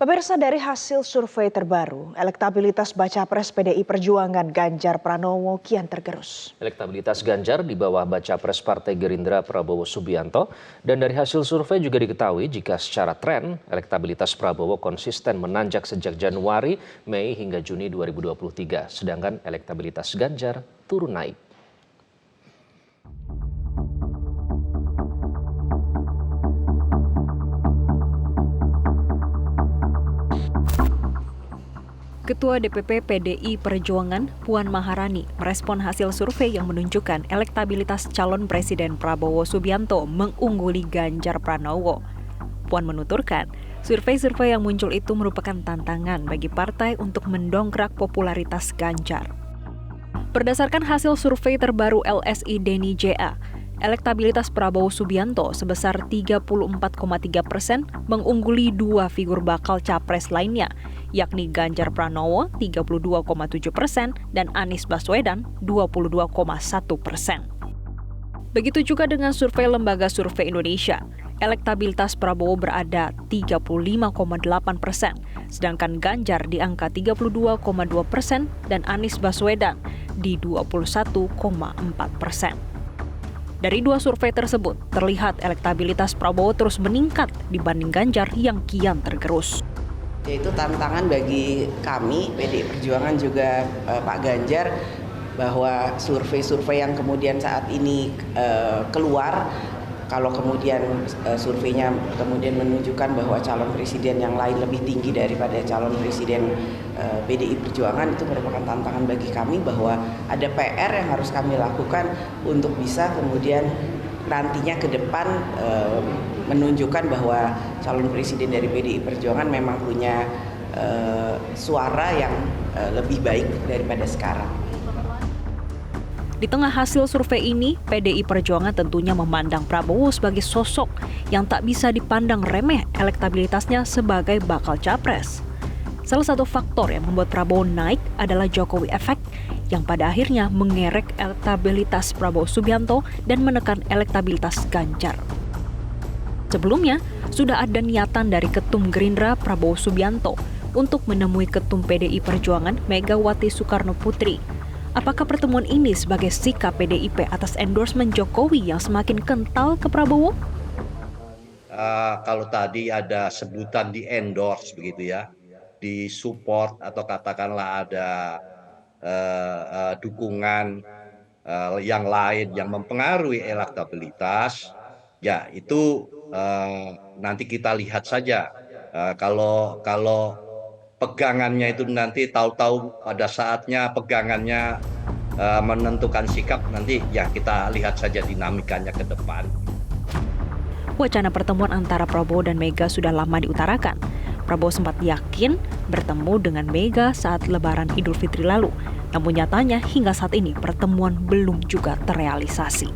Pemirsa, dari hasil survei terbaru, elektabilitas baca pres PDI Perjuangan Ganjar Pranowo kian tergerus. Elektabilitas Ganjar di bawah baca pres Partai Gerindra Prabowo Subianto, dan dari hasil survei juga diketahui jika secara tren elektabilitas Prabowo konsisten menanjak sejak Januari, Mei hingga Juni 2023, sedangkan elektabilitas Ganjar turun naik. Ketua DPP PDI Perjuangan Puan Maharani merespon hasil survei yang menunjukkan elektabilitas calon Presiden Prabowo Subianto mengungguli Ganjar Pranowo. Puan menuturkan, survei-survei yang muncul itu merupakan tantangan bagi partai untuk mendongkrak popularitas Ganjar. Berdasarkan hasil survei terbaru LSI Denny JA, elektabilitas Prabowo Subianto sebesar 34,3% mengungguli dua figur bakal capres lainnya, yakni Ganjar Pranowo 32,7% dan Anies Baswedan 22,1%. Begitu juga dengan survei Lembaga Survei Indonesia, elektabilitas Prabowo berada 35,8%, sedangkan Ganjar di angka 32,2% dan Anies Baswedan di 21,4%. Dari dua survei tersebut, terlihat elektabilitas Prabowo terus meningkat dibanding Ganjar yang kian tergerus. Itu tantangan bagi kami, PDI Perjuangan juga Pak Ganjar, bahwa survei-survei yang kemudian saat ini keluar, kalau kemudian surveinya kemudian menunjukkan bahwa calon presiden yang lain lebih tinggi daripada calon presiden PDI Perjuangan, itu merupakan tantangan bagi kami bahwa ada PR yang harus kami lakukan untuk bisa kemudian nantinya ke depan menunjukkan bahwa calon presiden dari PDI Perjuangan memang punya suara yang lebih baik daripada sekarang. Di tengah hasil survei ini, PDI Perjuangan tentunya memandang Prabowo sebagai sosok yang tak bisa dipandang remeh elektabilitasnya sebagai bakal capres. Salah satu faktor yang membuat Prabowo naik adalah Jokowi Effect yang pada akhirnya mengerek elektabilitas Prabowo Subianto dan menekan elektabilitas Ganjar. Sebelumnya, sudah ada niatan dari Ketum Gerindra Prabowo Subianto untuk menemui Ketum PDI Perjuangan Megawati Soekarno Putri. Apakah pertemuan ini sebagai sikap PDIP atas endorsement Jokowi yang semakin kental ke Prabowo? Kalau tadi ada sebutan di endorse begitu ya, di support atau katakanlah ada dukungan yang lain yang mempengaruhi elektabilitas, ya itu nanti kita lihat saja. Kalau pegangannya itu nanti tahu-tahu pada saatnya pegangannya menentukan sikap, nanti ya kita lihat saja dinamikanya ke depan. Wacana pertemuan antara Prabowo dan Mega sudah lama diutarakan. Prabowo sempat yakin bertemu dengan Mega saat Lebaran Idul Fitri lalu. Namun nyatanya hingga saat ini pertemuan belum juga terrealisasi.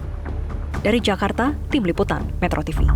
Dari Jakarta, Tim Liputan Metro TV.